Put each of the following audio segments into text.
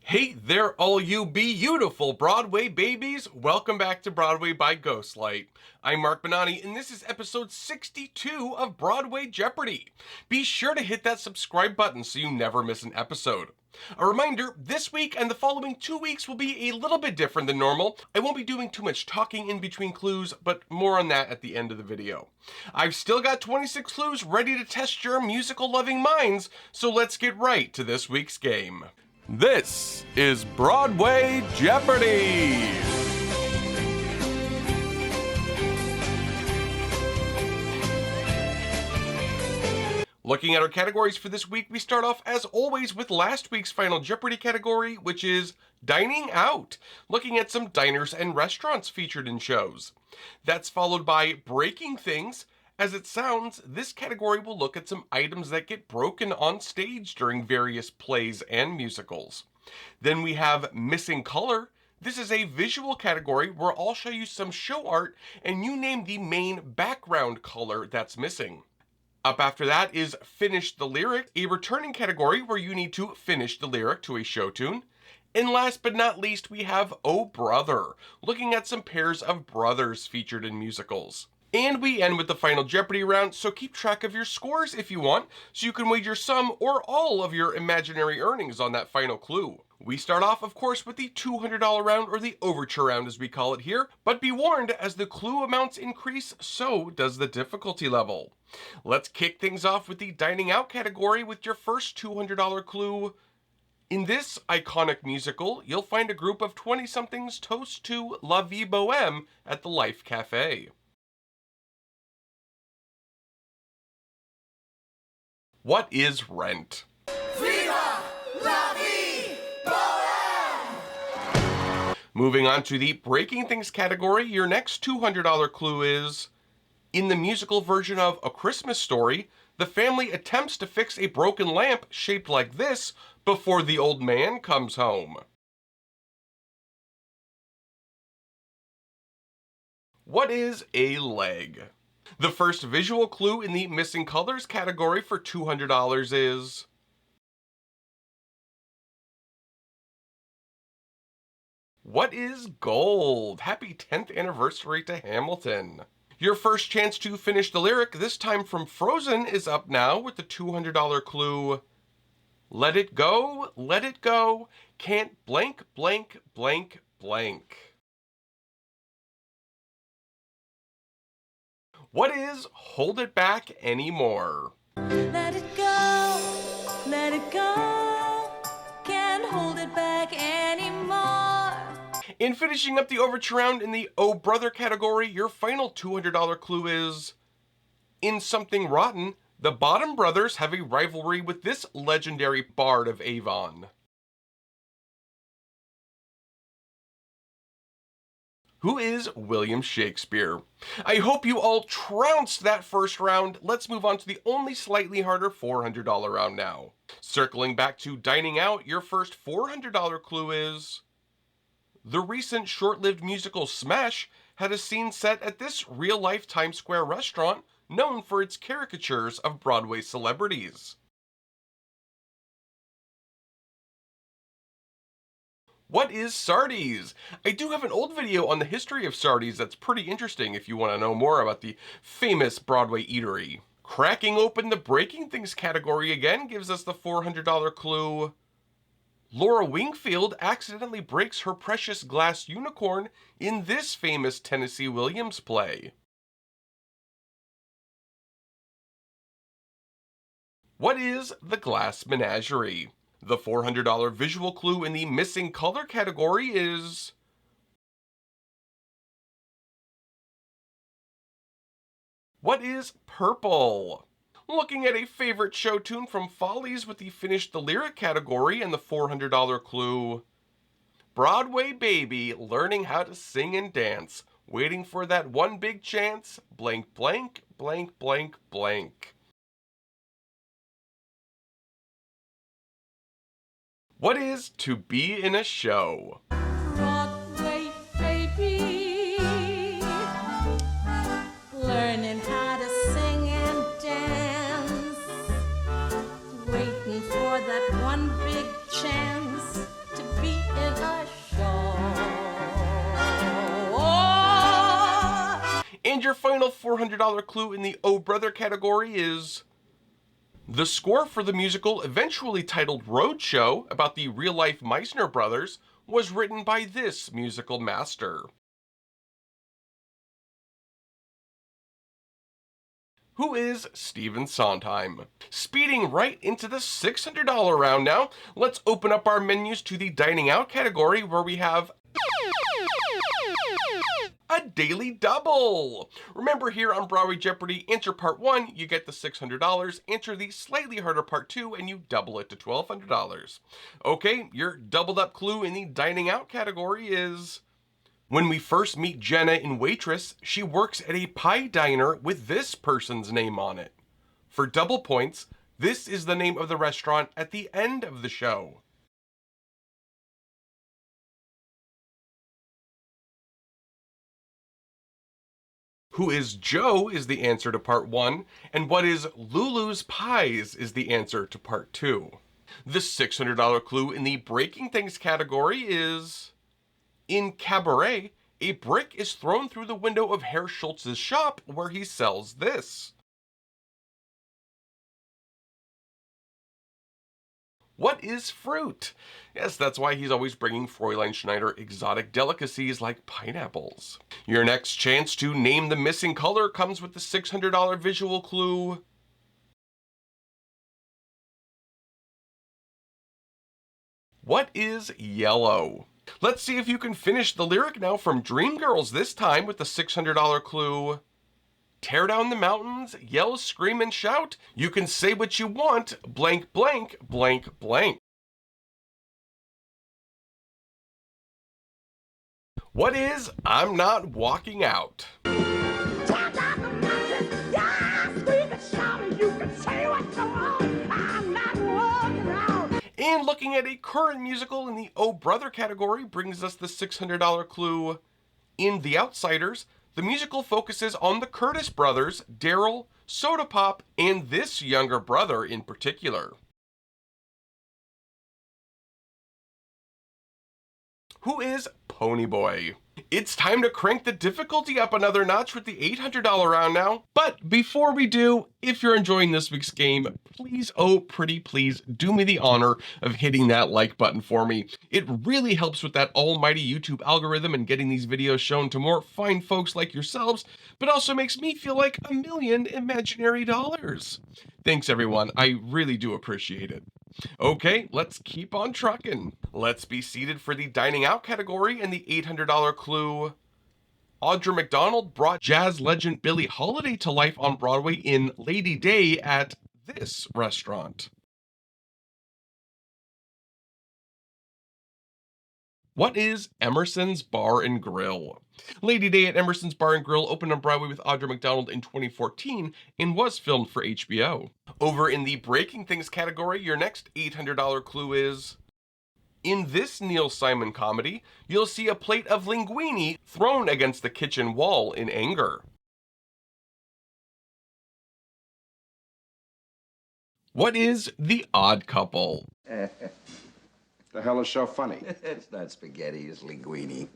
Hey there, all you beautiful Broadway babies! Welcome back to Broadway by Ghostlight. I'm Mark Bonanni, and this is episode 62 of Broadway Jeopardy. Be sure to hit that subscribe button so you never miss an episode. A reminder, this week and the following 2 weeks will be a little bit different than normal. I won't be doing too much talking in between clues, but more on that at the end of the video. I've still got 26 clues ready to test your musical-loving minds, so let's get right to this week's game. This is Broadway Jeopardy! Looking at our categories for this week, we start off as always with last week's final Jeopardy category, which is Dining Out, looking at some diners and restaurants featured in shows. That's followed by Breaking Things. As it sounds, this category will look at some items that get broken on stage during various plays and musicals. Then we have Missing Color. This is a visual category where I'll show you some show art and you name the main background color that's missing. Up after that is Finish the Lyric, a returning category where you need to finish the lyric to a show tune. And last but not least, we have Oh Brother, looking at some pairs of brothers featured in musicals. And we end with the final Jeopardy round, so keep track of your scores if you want, so you can wager some or all of your imaginary earnings on that final clue. We start off, of course, with the $200 round, or the Overture round as we call it here, but be warned, as the clue amounts increase, so does the difficulty level. Let's kick things off with the Dining Out category with your first $200 clue. In this iconic musical, you'll find a group of 20-somethings toast to La Vie Boheme at the Life Cafe. What is Rent? Viva la vie boheme! Moving on to the Breaking Things category, your next $200 clue is, in the musical version of A Christmas Story, the family attempts to fix a broken lamp shaped like this before the old man comes home. What is a leg? The first visual clue in the Missing Colors category for $200 is, what is gold? Happy 10th anniversary to Hamilton. Your first chance to finish the lyric, this time from Frozen, is up now with the $200 clue. Let it go, can't blank, blank, blank, blank. What is Hold It Back Anymore? Let it go, can't hold it back anymore. In finishing up the Overture round in the Oh Brother category, your final $200 clue is, in Something Rotten, the Bottom Brothers have a rivalry with this legendary bard of Avon. Who is William Shakespeare? I hope you all trounced that first round. Let's move on to the only slightly harder $400 round now. Circling back to Dining Out, your first $400 clue is, the recent short-lived musical Smash had a scene set at this real-life Times Square restaurant known for its caricatures of Broadway celebrities. What is Sardi's? I do have an old video on the history of Sardi's that's pretty interesting if you want to know more about the famous Broadway eatery. Cracking open the Breaking Things category again gives us the $400 clue. Laura Wingfield accidentally breaks her precious glass unicorn in this famous Tennessee Williams play. What is the Glass Menagerie? The $400 visual clue in the Missing Color category is, what is purple? Looking at a favorite show tune from Follies with the Finish the Lyric category and the $400 clue, Broadway baby learning how to sing and dance, waiting for that one big chance, blank blank blank blank blank. What is To Be in a Show? Broadway baby, learning how to sing and dance, waiting for that one big chance to be final $400 clue in the Oh Brother category is the score for the musical, eventually titled Roadshow, about the real-life Meisner brothers, was written by this musical master. Who is Stephen Sondheim? Speeding right into the $600 round now, let's open up our menus to the dining out category, where we have a daily double. Remember, here on Broadway Jeopardy, answer part 1, you get the $600, answer the slightly harder part 2, and you double it to $1,200. Okay, your doubled up clue in the dining out category is when we first meet Jenna in Waitress, she works at a pie diner with this person's name on it. For double points, this is the name of the restaurant at the end of the show. Who is Joe is the answer to part 1, and what is Lulu's Pies is the answer to part 2. The $600 clue in the Breaking Things category is in Cabaret, a brick is thrown through the window of Herr Schultz's shop where he sells this. What is fruit? Yes, that's why he's always bringing Fräulein Schneider exotic delicacies like pineapples. Your next chance to name the missing color comes with the $600 visual clue. What is yellow? Let's see if you can finish the lyric now from Dreamgirls, this time with the $600 clue. Tear down the mountains, yell, scream, and shout. You can say what you want, blank, blank, blank, blank. What is I'm Not Walking Out? Tear down the mountains, yeah, scream and shout, you can say what you want, I'm not walking out. And looking at a current musical in the Oh Brother category brings us the $600 clue. In The Outsiders, the musical focuses on the Curtis brothers, Daryl, Soda Pop, and this younger brother in particular. Who is Ponyboy? It's time to crank the difficulty up another notch with the $800 round now. But before we do, if you're enjoying this week's game, please, oh pretty please, do me the honor of hitting that like button for me. It really helps with that almighty YouTube algorithm and getting these videos shown to more fine folks like yourselves, but also makes me feel like $1 million imaginary dollars. Thanks everyone, I really do appreciate it. Okay, let's keep on trucking. Let's be seated for the dining out category and the $800 clue. Audra McDonald brought jazz legend Billie Holiday to life on Broadway in Lady Day at this restaurant. What is Emerson's Bar and Grill? Lady Day at Emerson's Bar and Grill opened on Broadway with Audra McDonald in 2014 and was filmed for HBO. Over in the Breaking Things category, your next $800 clue is in this Neil Simon comedy, you'll see a plate of linguine thrown against the kitchen wall in anger. What is The Odd Couple? The hell is so funny? It's not spaghetti, it's linguine.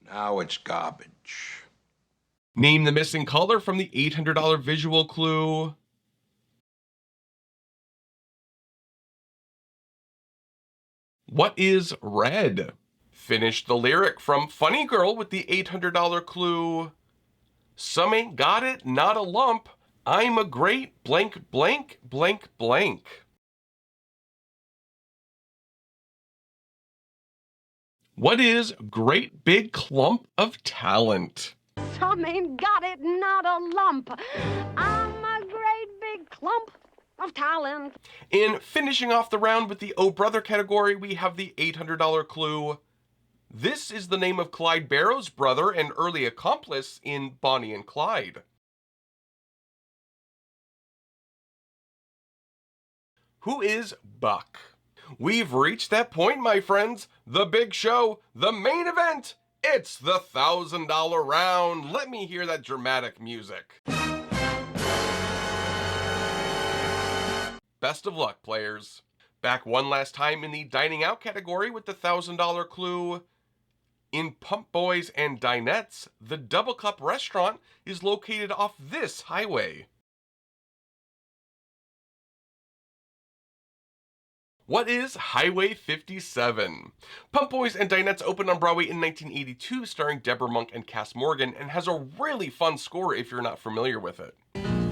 Now it's garbage. Name the missing color from the $800 visual clue. What is red? Finish the lyric from Funny Girl with the $800 clue. Some ain't got it, not a lump. I'm a great blank, blank, blank, blank. What is great big clump of talent? Some ain't got it, not a lump. I'm a great big clump of talent. And finishing off the round with the Oh Brother category, we have the $800 clue. This is the name of Clyde Barrow's brother and early accomplice in Bonnie and Clyde. Who is Buck? We've reached that point, my friends. The big show, the main event. It's the $1,000 round. Let me hear that dramatic music. Best of luck, players. Back one last time in the dining out category with the $1,000 clue. In Pump Boys and Dinettes, the Double Cup restaurant is located off this highway. What is Highway 57? Pump Boys and Dinettes opened on Broadway in 1982, starring Deborah Monk and Cass Morgan, and has a really fun score if you're not familiar with it.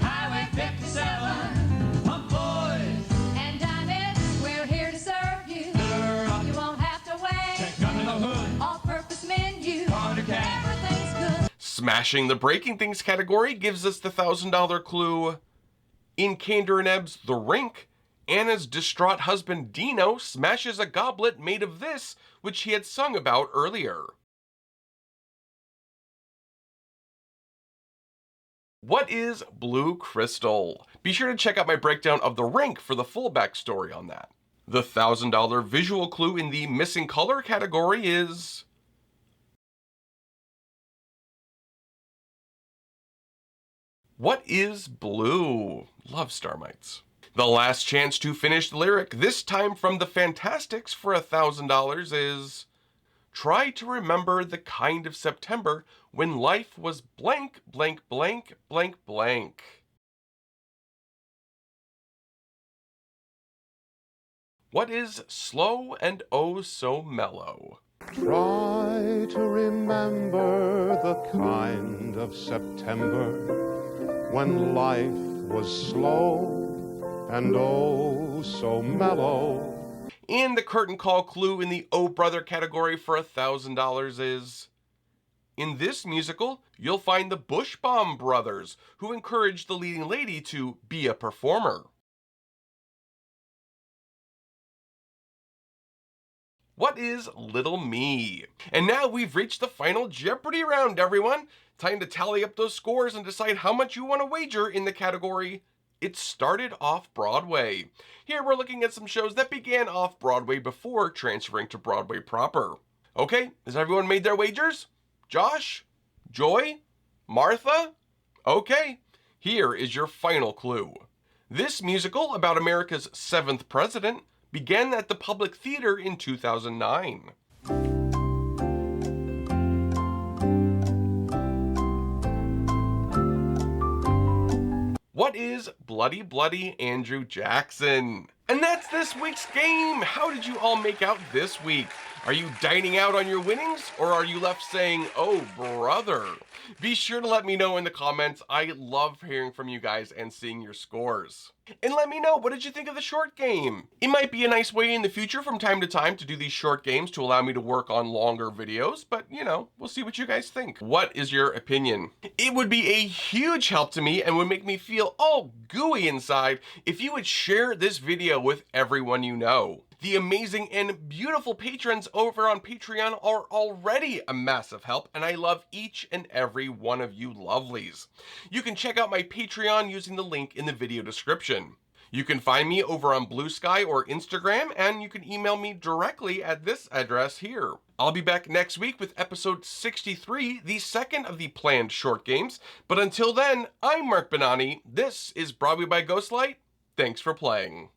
Highway 57, Pump Boys and Dinettes, we're here to serve you. You won't have to wait. Come to the hood. All-purpose menu. Everything's good. Smashing the Breaking Things category gives us the $1,000 clue. In Candor and Ebb's The Rink, Anna's distraught husband Dino smashes a goblet made of this, which he had sung about earlier. What is Blue Crystal? Be sure to check out my breakdown of The Rink for the full backstory on that. The $1,000 visual clue in the Missing Color category is... What is blue? Love Starmites. The last chance to finish the lyric, this time from the Fantastics for $1,000, is... Try to remember the kind of September when life was blank, blank, blank, blank, blank. What is slow and oh so mellow? Try to remember the kind of September when life was slow and oh so mellow. And the curtain call clue in the Oh Brother category for $1,000 is... In this musical, you'll find the Bushbaum brothers, who encourage the leading lady to be a performer. What is Little Me? And now we've reached the final Jeopardy round, everyone. Time to tally up those scores and decide how much you want to wager in the category It Started Off-Broadway. Here we're looking at some shows that began off-Broadway before transferring to Broadway proper. Okay, has everyone made their wagers? Josh? Joy? Martha? Okay, here is your final clue. This musical about America's 7th president began at the Public Theater in 2009. What is Bloody Bloody Andrew Jackson? And that's this week's game. How did you all make out this week? Are you dining out on your winnings, or are you left saying, oh brother? Be sure to let me know in the comments. I love hearing from you guys and seeing your scores. And let me know, what did you think of the short game? It might be a nice way in the future from time to time to do these short games to allow me to work on longer videos, but you know, we'll see what you guys think. What is your opinion? It would be a huge help to me and would make me feel all gooey inside if you would share this video with everyone you know. The amazing and beautiful patrons over on Patreon are already a massive help, and I love each and every one of you lovelies. You can check out my Patreon using the link in the video description. You can find me over on Blue Sky or Instagram, and you can email me directly at this address here. I'll be back next week with episode 63, the second of the planned short games. But until then, I'm Mark Benani. This is Broadway by Ghostlight. Thanks for playing.